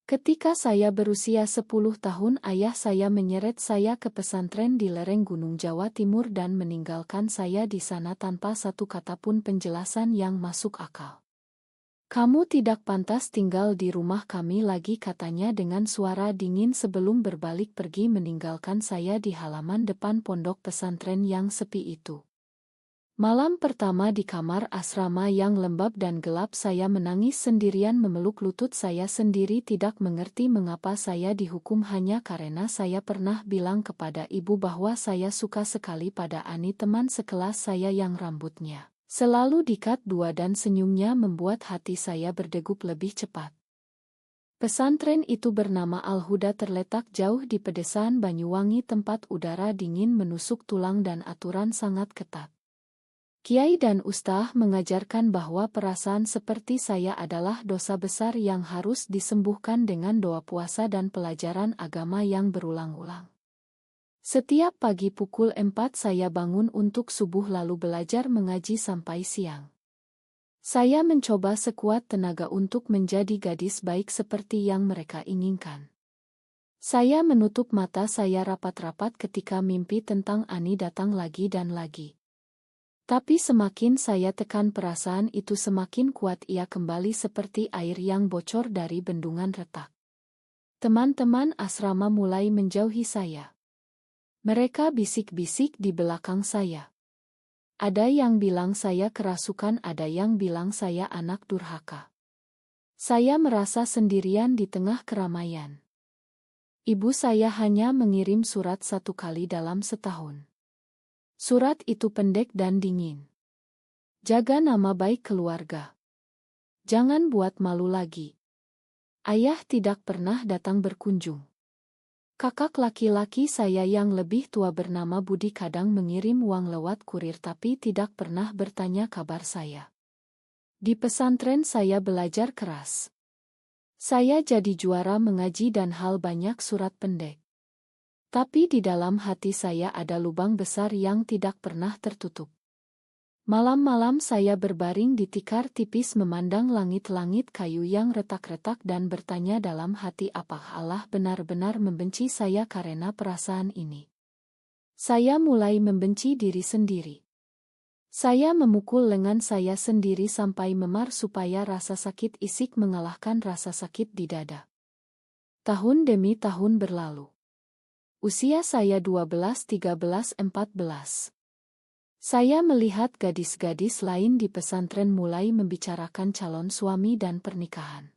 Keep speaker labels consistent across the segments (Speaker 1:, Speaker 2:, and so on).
Speaker 1: Ketika saya berusia 10 tahun, ayah saya menyeret saya ke pesantren di lereng Gunung Jawa Timur dan meninggalkan saya di sana tanpa satu kata pun penjelasan yang masuk akal. "Kamu tidak pantas tinggal di rumah kami lagi," katanya dengan suara dingin sebelum berbalik pergi meninggalkan saya di halaman depan pondok pesantren yang sepi itu. Malam pertama di kamar asrama yang lembab dan gelap, saya menangis sendirian memeluk lutut saya sendiri, tidak mengerti mengapa saya dihukum hanya karena saya pernah bilang kepada ibu bahwa saya suka sekali pada Ani, teman sekelas saya yang rambutnya selalu dikat dua, dan senyumnya membuat hati saya berdegup lebih cepat. Pesantren itu bernama Al-Huda, terletak jauh di pedesaan Banyuwangi, tempat udara dingin menusuk tulang dan aturan sangat ketat. Kiai dan ustaz mengajarkan bahwa perasaan seperti saya adalah dosa besar yang harus disembuhkan dengan doa, puasa, dan pelajaran agama yang berulang-ulang. Setiap pagi pukul 4 saya bangun untuk subuh lalu belajar mengaji sampai siang. Saya mencoba sekuat tenaga untuk menjadi gadis baik seperti yang mereka inginkan. Saya menutup mata saya rapat-rapat ketika mimpi tentang Ani datang lagi dan lagi. Tapi semakin saya tekan perasaan itu, semakin kuat ia kembali seperti air yang bocor dari bendungan retak. Teman-teman asrama mulai menjauhi saya. Mereka bisik-bisik di belakang saya. Ada yang bilang saya kerasukan, ada yang bilang saya anak durhaka. Saya merasa sendirian di tengah keramaian. Ibu saya hanya mengirim surat 1 kali dalam setahun. Surat itu pendek dan dingin. "Jaga nama baik keluarga. Jangan buat malu lagi." Ayah tidak pernah datang berkunjung. Kakak laki-laki saya yang lebih tua bernama Budi kadang mengirim uang lewat kurir tapi tidak pernah bertanya kabar saya. Di pesantren saya belajar keras. Saya jadi juara mengaji dan hal banyak surat pendek. Tapi di dalam hati saya ada lubang besar yang tidak pernah tertutup. Malam-malam saya berbaring di tikar tipis memandang langit-langit kayu yang retak-retak dan bertanya dalam hati, apakah Allah benar-benar membenci saya karena perasaan ini? Saya mulai membenci diri sendiri. Saya memukul lengan saya sendiri sampai memar supaya rasa sakit isik mengalahkan rasa sakit di dada. Tahun demi tahun berlalu. Usia saya 12, 13, 14. Saya melihat gadis-gadis lain di pesantren mulai membicarakan calon suami dan pernikahan.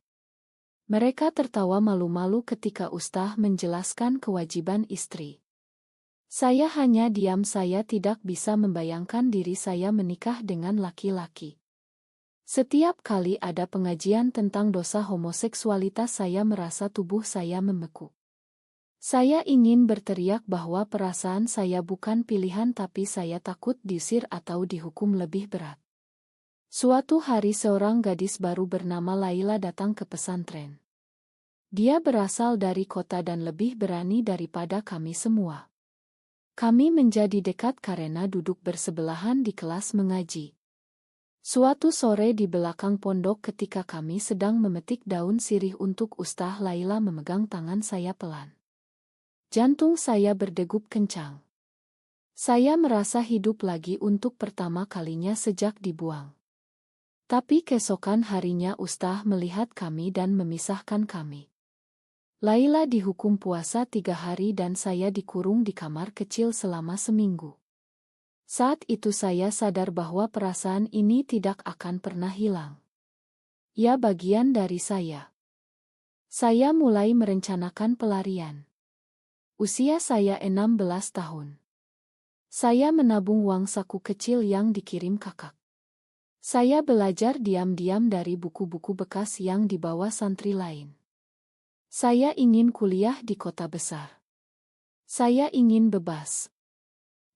Speaker 1: Mereka tertawa malu-malu ketika ustaz menjelaskan kewajiban istri. Saya hanya diam, saya tidak bisa membayangkan diri saya menikah dengan laki-laki. Setiap kali ada pengajian tentang dosa homoseksualitas, saya merasa tubuh saya membeku. Saya ingin berteriak bahwa perasaan saya bukan pilihan, tapi saya takut diusir atau dihukum lebih berat. Suatu hari seorang gadis baru bernama Laila datang ke pesantren. Dia berasal dari kota dan lebih berani daripada kami semua. Kami menjadi dekat karena duduk bersebelahan di kelas mengaji. Suatu sore di belakang pondok ketika kami sedang memetik daun sirih untuk ustaz, Laila memegang tangan saya pelan. Jantung saya berdegup kencang. Saya merasa hidup lagi untuk pertama kalinya sejak dibuang. Tapi keesokan harinya ustaz melihat kami dan memisahkan kami. Laila dihukum puasa 3 hari dan saya dikurung di kamar kecil selama seminggu. Saat itu saya sadar bahwa perasaan ini tidak akan pernah hilang. Ya, bagian dari saya. Saya mulai merencanakan pelarian. Usia saya 16 tahun. Saya menabung uang saku kecil yang dikirim kakak. Saya belajar diam-diam dari buku-buku bekas yang dibawa santri lain. Saya ingin kuliah di kota besar. Saya ingin bebas.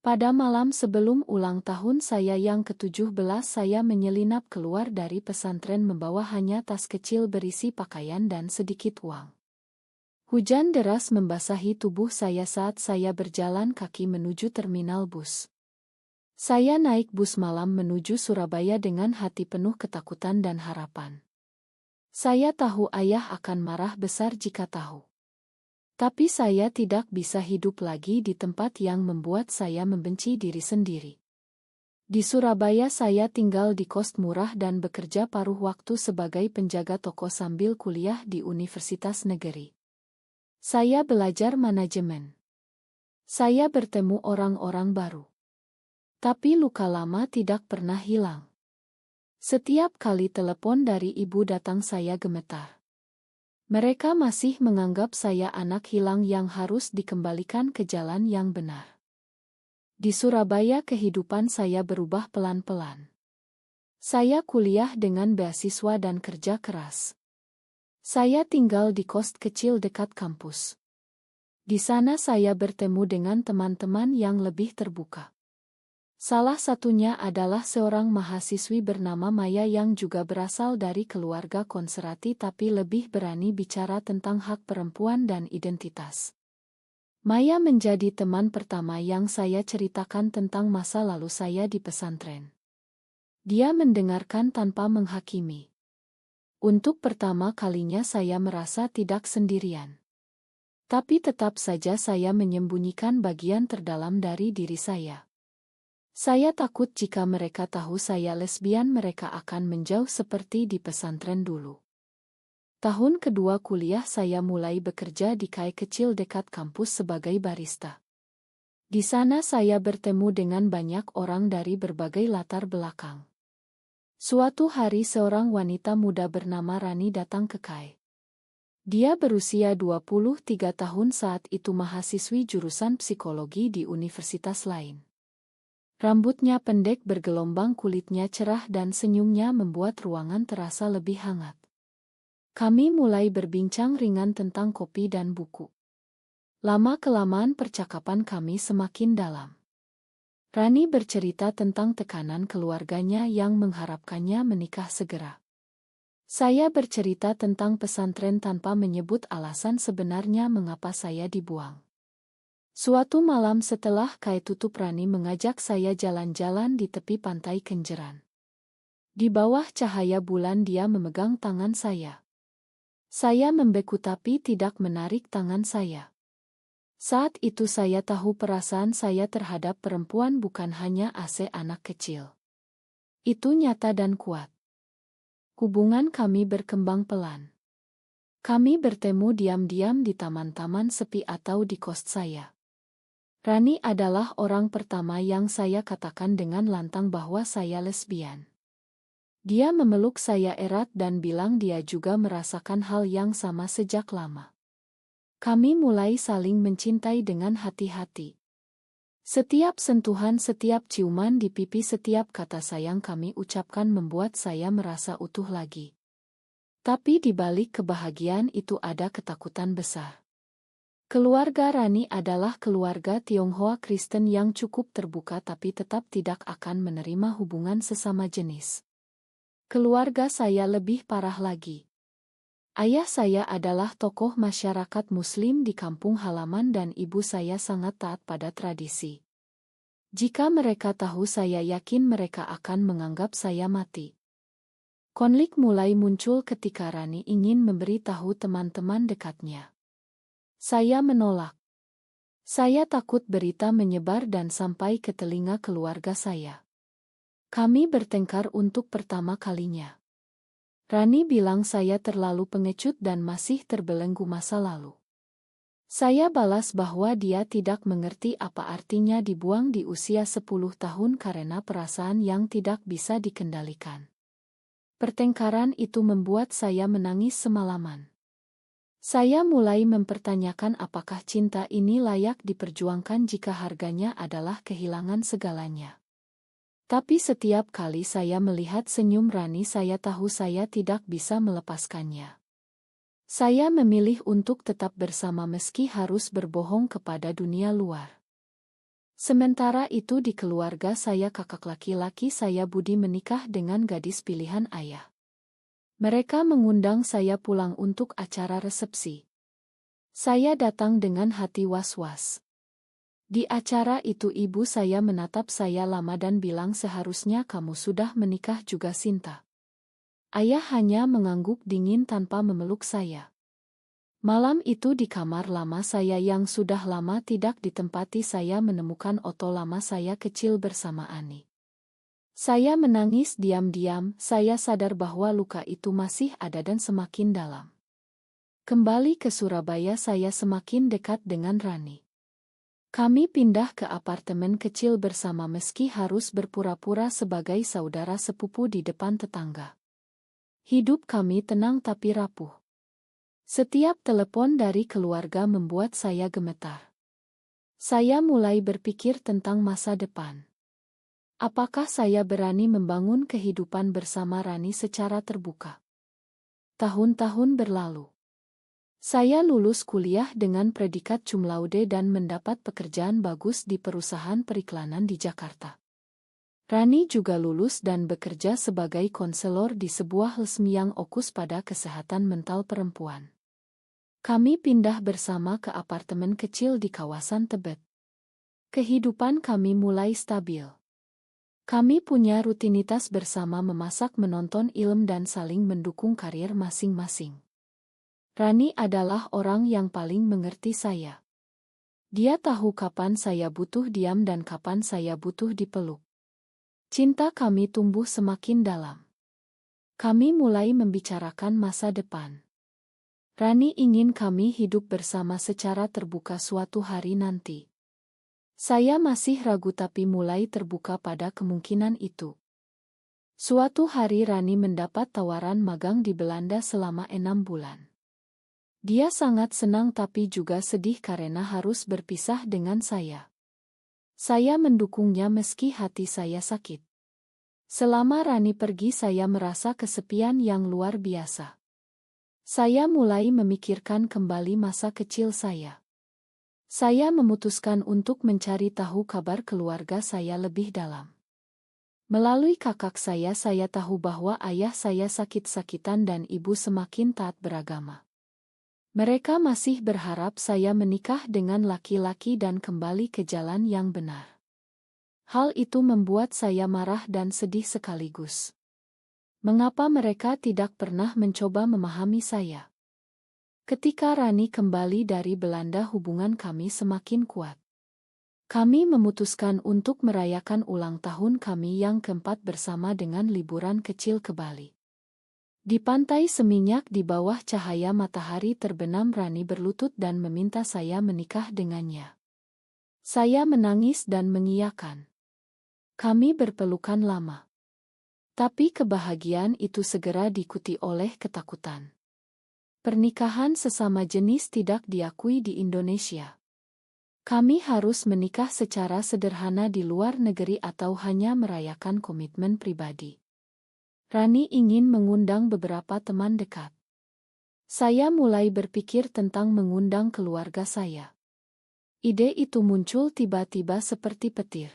Speaker 1: Pada malam sebelum ulang tahun saya yang ke-17, saya menyelinap keluar dari pesantren membawa hanya tas kecil berisi pakaian dan sedikit uang. Hujan deras membasahi tubuh saya saat saya berjalan kaki menuju terminal bus. Saya naik bus malam menuju Surabaya dengan hati penuh ketakutan dan harapan. Saya tahu ayah akan marah besar jika tahu. Tapi saya tidak bisa hidup lagi di tempat yang membuat saya membenci diri sendiri. Di Surabaya saya tinggal di kos murah dan bekerja paruh waktu sebagai penjaga toko sambil kuliah di Universitas Negeri. Saya belajar manajemen. Saya bertemu orang-orang baru. Tapi luka lama tidak pernah hilang. Setiap kali telepon dari ibu datang saya gemetar. Mereka masih menganggap saya anak hilang yang harus dikembalikan ke jalan yang benar. Di Surabaya kehidupan saya berubah pelan-pelan. Saya kuliah dengan beasiswa dan kerja keras. Saya tinggal di kos kecil dekat kampus. Di sana saya bertemu dengan teman-teman yang lebih terbuka. Salah satunya adalah seorang mahasiswi bernama Maya yang juga berasal dari keluarga konservatif tapi lebih berani bicara tentang hak perempuan dan identitas. Maya menjadi teman pertama yang saya ceritakan tentang masa lalu saya di pesantren. Dia mendengarkan tanpa menghakimi. Untuk pertama kalinya saya merasa tidak sendirian. Tapi tetap saja saya menyembunyikan bagian terdalam dari diri saya. Saya takut jika mereka tahu saya lesbian mereka akan menjauh seperti di pesantren dulu. Tahun kedua kuliah saya mulai bekerja di kai kecil dekat kampus sebagai barista. Di sana saya bertemu dengan banyak orang dari berbagai latar belakang. Suatu hari seorang wanita muda bernama Rani datang ke kai. Dia berusia 23 tahun saat itu mahasiswi jurusan psikologi di universitas lain. Rambutnya pendek bergelombang, kulitnya cerah dan senyumnya membuat ruangan terasa lebih hangat. Kami mulai berbincang ringan tentang kopi dan buku. Lama-kelamaan percakapan kami semakin dalam. Rani bercerita tentang tekanan keluarganya yang mengharapkannya menikah segera. Saya bercerita tentang pesantren tanpa menyebut alasan sebenarnya mengapa saya dibuang. Suatu malam setelah kai tutup Rani mengajak saya jalan-jalan di tepi pantai Kenjeran. Di bawah cahaya bulan dia memegang tangan saya. Saya membeku tapi tidak menarik tangan saya. Saat itu saya tahu perasaan saya terhadap perempuan bukan hanya anak kecil. Itu nyata dan kuat. Hubungan kami berkembang pelan. Kami bertemu diam-diam di taman-taman sepi atau di kos saya. Rani adalah orang pertama yang saya katakan dengan lantang bahwa saya lesbian. Dia memeluk saya erat dan bilang dia juga merasakan hal yang sama sejak lama. Kami mulai saling mencintai dengan hati-hati. Setiap sentuhan, setiap ciuman di pipi, setiap kata sayang kami ucapkan membuat saya merasa utuh lagi. Tapi di balik kebahagiaan itu ada ketakutan besar. Keluarga Rani adalah keluarga Tionghoa Kristen yang cukup terbuka tapi tetap tidak akan menerima hubungan sesama jenis. Keluarga saya lebih parah lagi. Ayah saya adalah tokoh masyarakat Muslim di kampung halaman dan ibu saya sangat taat pada tradisi. Jika mereka tahu saya yakin mereka akan menganggap saya mati. Konflik mulai muncul ketika Rani ingin memberi tahu teman-teman dekatnya. Saya menolak. Saya takut berita menyebar dan sampai ke telinga keluarga saya. Kami bertengkar untuk pertama kalinya. Rani bilang saya terlalu pengecut dan masih terbelenggu masa lalu. Saya balas bahwa dia tidak mengerti apa artinya dibuang di usia 10 tahun karena perasaan yang tidak bisa dikendalikan. Pertengkaran itu membuat saya menangis semalaman. Saya mulai mempertanyakan apakah cinta ini layak diperjuangkan jika harganya adalah kehilangan segalanya. Tapi setiap kali saya melihat senyum Rani saya tahu saya tidak bisa melepaskannya. Saya memilih untuk tetap bersama meski harus berbohong kepada dunia luar. Sementara itu di keluarga saya kakak laki-laki saya Budi menikah dengan gadis pilihan ayah. Mereka mengundang saya pulang untuk acara resepsi. Saya datang dengan hati was-was. Di acara itu ibu saya menatap saya lama dan bilang seharusnya kamu sudah menikah juga Sinta. Ayah hanya mengangguk dingin tanpa memeluk saya. Malam itu di kamar lama saya yang sudah lama tidak ditempati, saya menemukan oto lama saya kecil bersama Ani. Saya menangis diam-diam, saya sadar bahwa luka itu masih ada dan semakin dalam. Kembali ke Surabaya saya semakin dekat dengan Rani. Kami pindah ke apartemen kecil bersama meski harus berpura-pura sebagai saudara sepupu di depan tetangga. Hidup kami tenang tapi rapuh. Setiap telepon dari keluarga membuat saya gemetar. Saya mulai berpikir tentang masa depan. Apakah saya berani membangun kehidupan bersama Rani secara terbuka? Tahun-tahun berlalu. Saya lulus kuliah dengan predikat cum laude dan mendapat pekerjaan bagus di perusahaan periklanan di Jakarta. Rani juga lulus dan bekerja sebagai konselor di sebuah LSM yang fokus pada kesehatan mental perempuan. Kami pindah bersama ke apartemen kecil di kawasan Tebet. Kehidupan kami mulai stabil. Kami punya rutinitas bersama, memasak, menonton film, dan saling mendukung karir masing-masing. Rani adalah orang yang paling mengerti saya. Dia tahu kapan saya butuh diam dan kapan saya butuh dipeluk. Cinta kami tumbuh semakin dalam. Kami mulai membicarakan masa depan. Rani ingin kami hidup bersama secara terbuka suatu hari nanti. Saya masih ragu tapi mulai terbuka pada kemungkinan itu. Suatu hari Rani mendapat tawaran magang di Belanda selama 6 bulan. Dia sangat senang tapi juga sedih karena harus berpisah dengan saya. Saya mendukungnya meski hati saya sakit. Selama Rani pergi saya merasa kesepian yang luar biasa. Saya mulai memikirkan kembali masa kecil saya. Saya memutuskan untuk mencari tahu kabar keluarga saya lebih dalam. Melalui kakak saya tahu bahwa ayah saya sakit-sakitan dan ibu semakin taat beragama. Mereka masih berharap saya menikah dengan laki-laki dan kembali ke jalan yang benar. Hal itu membuat saya marah dan sedih sekaligus. Mengapa mereka tidak pernah mencoba memahami saya? Ketika Rani kembali dari Belanda hubungan kami semakin kuat. Kami memutuskan untuk merayakan ulang tahun kami yang keempat bersama dengan liburan kecil ke Bali. Di pantai Seminyak di bawah cahaya matahari terbenam, Rani berlutut dan meminta saya menikah dengannya. Saya menangis dan mengiyakan. Kami berpelukan lama. Tapi kebahagiaan itu segera diikuti oleh ketakutan. Pernikahan sesama jenis tidak diakui di Indonesia. Kami harus menikah secara sederhana di luar negeri atau hanya merayakan komitmen pribadi. Rani ingin mengundang beberapa teman dekat. Saya mulai berpikir tentang mengundang keluarga saya. Ide itu muncul tiba-tiba seperti petir.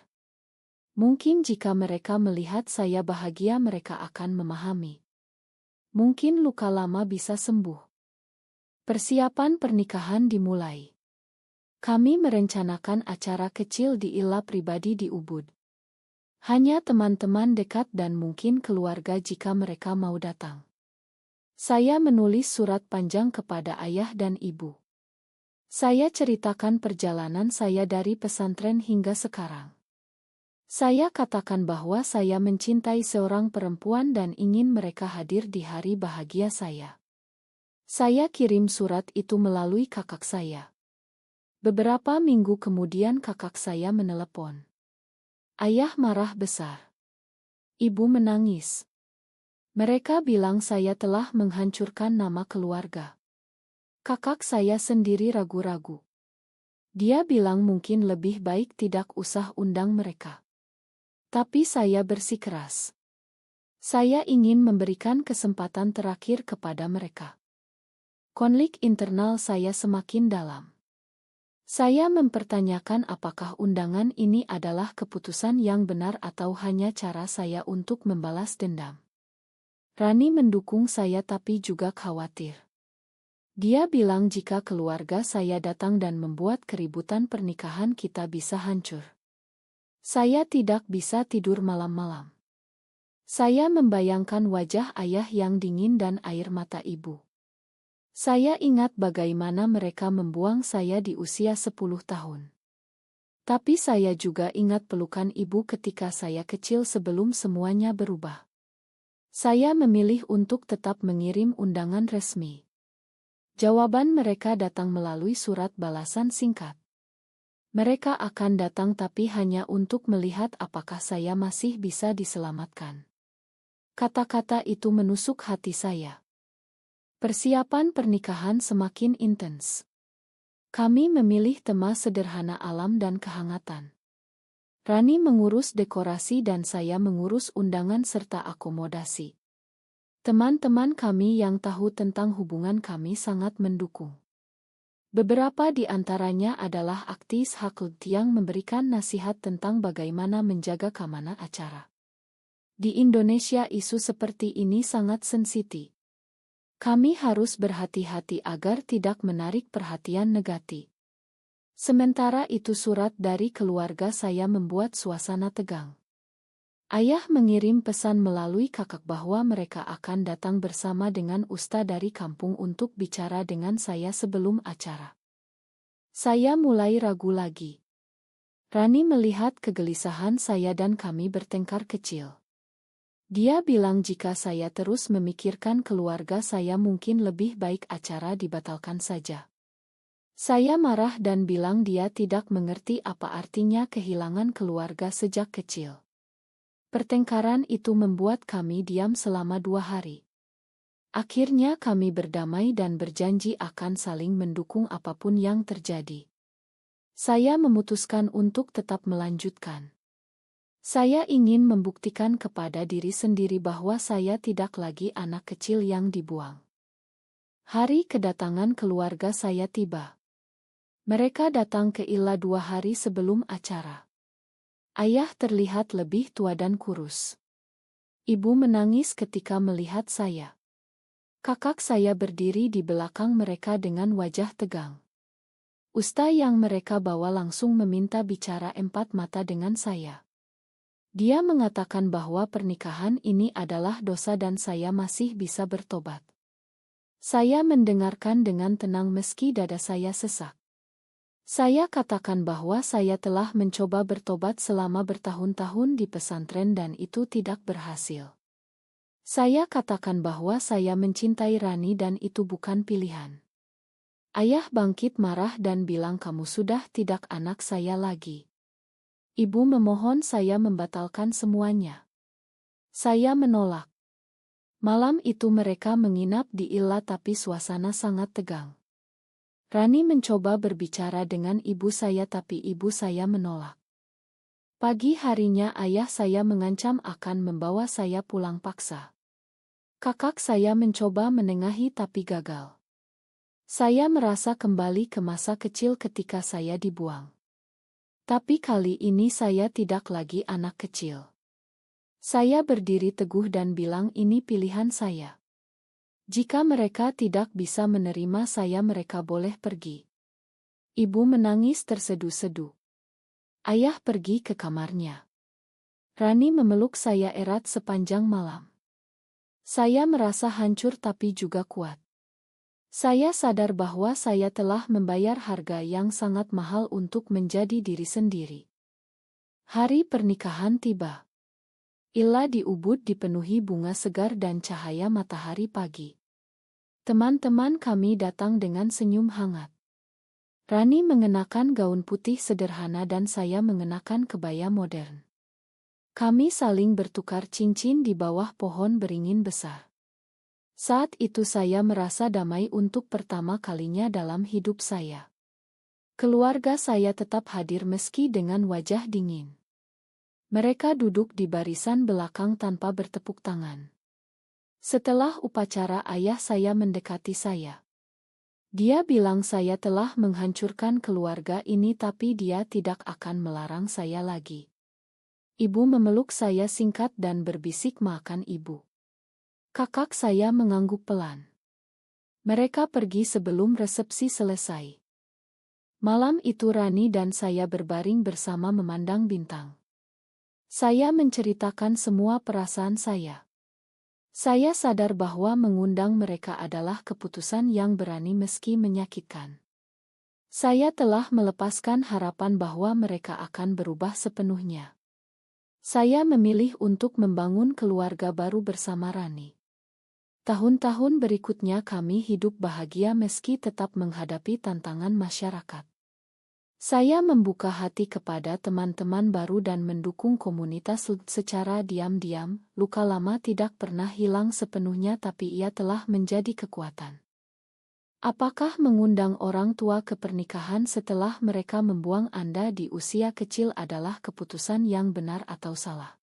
Speaker 1: Mungkin jika mereka melihat saya bahagia mereka akan memahami. Mungkin luka lama bisa sembuh. Persiapan pernikahan dimulai. Kami merencanakan acara kecil di villa pribadi di Ubud. Hanya teman-teman dekat dan mungkin keluarga jika mereka mau datang. Saya menulis surat panjang kepada ayah dan ibu. Saya ceritakan perjalanan saya dari pesantren hingga sekarang. Saya katakan bahwa saya mencintai seorang perempuan dan ingin mereka hadir di hari bahagia saya. Saya kirim surat itu melalui kakak saya. Beberapa minggu kemudian kakak saya menelepon. Ayah marah besar. Ibu menangis. Mereka bilang saya telah menghancurkan nama keluarga. Kakak saya sendiri ragu-ragu. Dia bilang mungkin lebih baik tidak usah undang mereka. Tapi saya bersikeras. Saya ingin memberikan kesempatan terakhir kepada mereka. Konflik internal saya semakin dalam. Saya mempertanyakan apakah undangan ini adalah keputusan yang benar atau hanya cara saya untuk membalas dendam. Rani mendukung saya tapi juga khawatir. Dia bilang jika keluarga saya datang dan membuat keributan pernikahan kita bisa hancur. Saya tidak bisa tidur malam-malam. Saya membayangkan wajah ayah yang dingin dan air mata ibu. Saya ingat bagaimana mereka membuang saya di usia 10 tahun. Tapi saya juga ingat pelukan ibu ketika saya kecil sebelum semuanya berubah. Saya memilih untuk tetap mengirim undangan resmi. Jawaban mereka datang melalui surat balasan singkat. Mereka akan datang tapi hanya untuk melihat apakah saya masih bisa diselamatkan. Kata-kata itu menusuk hati saya. Persiapan pernikahan semakin intens. Kami memilih tema sederhana alam dan kehangatan. Rani mengurus dekorasi dan saya mengurus undangan serta akomodasi. Teman-teman kami yang tahu tentang hubungan kami sangat mendukung. Beberapa di antaranya adalah aktis Haklud yang memberikan nasihat tentang bagaimana menjaga keamanan acara. Di Indonesia isu seperti ini sangat sensitif. Kami harus berhati-hati agar tidak menarik perhatian negatif. Sementara itu surat dari keluarga saya membuat suasana tegang. Ayah mengirim pesan melalui kakak bahwa mereka akan datang bersama dengan ustaz dari kampung untuk bicara dengan saya sebelum acara. Saya mulai ragu lagi. Rani melihat kegelisahan saya dan kami bertengkar kecil. Dia bilang jika saya terus memikirkan keluarga saya mungkin lebih baik acara dibatalkan saja. Saya marah dan bilang dia tidak mengerti apa artinya kehilangan keluarga sejak kecil. Pertengkaran itu membuat kami diam selama 2 hari. Akhirnya kami berdamai dan berjanji akan saling mendukung apapun yang terjadi. Saya memutuskan untuk tetap melanjutkan. Saya ingin membuktikan kepada diri sendiri bahwa saya tidak lagi anak kecil yang dibuang. Hari kedatangan keluarga saya tiba. Mereka datang ke Illa 2 hari sebelum acara. Ayah terlihat lebih tua dan kurus. Ibu menangis ketika melihat saya. Kakak saya berdiri di belakang mereka dengan wajah tegang. Ustaz yang mereka bawa langsung meminta bicara 4 mata dengan saya. Dia mengatakan bahwa pernikahan ini adalah dosa dan saya masih bisa bertobat. Saya mendengarkan dengan tenang meski dada saya sesak. Saya katakan bahwa saya telah mencoba bertobat selama bertahun-tahun di pesantren dan itu tidak berhasil. Saya katakan bahwa saya mencintai Rani dan itu bukan pilihan. Ayah bangkit marah dan bilang kamu sudah tidak anak saya lagi. Ibu memohon saya membatalkan semuanya. Saya menolak. Malam itu mereka menginap di Illa tapi suasana sangat tegang. Rani mencoba berbicara dengan ibu saya tapi ibu saya menolak. Pagi harinya ayah saya mengancam akan membawa saya pulang paksa. Kakak saya mencoba menengahi tapi gagal. Saya merasa kembali ke masa kecil ketika saya dibuang. Tapi kali ini saya tidak lagi anak kecil. Saya berdiri teguh dan bilang ini pilihan saya. Jika mereka tidak bisa menerima saya mereka boleh pergi. Ibu menangis terseduh-seduh. Ayah pergi ke kamarnya. Rani memeluk saya erat sepanjang malam. Saya merasa hancur tapi juga kuat. Saya sadar bahwa saya telah membayar harga yang sangat mahal untuk menjadi diri sendiri. Hari pernikahan tiba. Illa di Ubud dipenuhi bunga segar dan cahaya matahari pagi. Teman-teman kami datang dengan senyum hangat. Rani mengenakan gaun putih sederhana dan saya mengenakan kebaya modern. Kami saling bertukar cincin di bawah pohon beringin besar. Saat itu saya merasa damai untuk pertama kalinya dalam hidup saya. Keluarga saya tetap hadir meski dengan wajah dingin. Mereka duduk di barisan belakang tanpa bertepuk tangan. Setelah upacara ayah saya mendekati saya. Dia bilang saya telah menghancurkan keluarga ini tapi dia tidak akan melarang saya lagi. Ibu memeluk saya singkat dan berbisik makan ibu. Kakak saya mengangguk pelan. Mereka pergi sebelum resepsi selesai. Malam itu Rani dan saya berbaring bersama memandang bintang. Saya menceritakan semua perasaan saya. Saya sadar bahwa mengundang mereka adalah keputusan yang berani meski menyakitkan. Saya telah melepaskan harapan bahwa mereka akan berubah sepenuhnya. Saya memilih untuk membangun keluarga baru bersama Rani. Tahun-tahun berikutnya kami hidup bahagia meski tetap menghadapi tantangan masyarakat. Saya membuka hati kepada teman-teman baru dan mendukung komunitas secara diam-diam. Luka lama tidak pernah hilang sepenuhnya, tapi ia telah menjadi kekuatan. Apakah mengundang orang tua ke pernikahan setelah mereka membuang Anda di usia kecil adalah keputusan yang benar atau salah?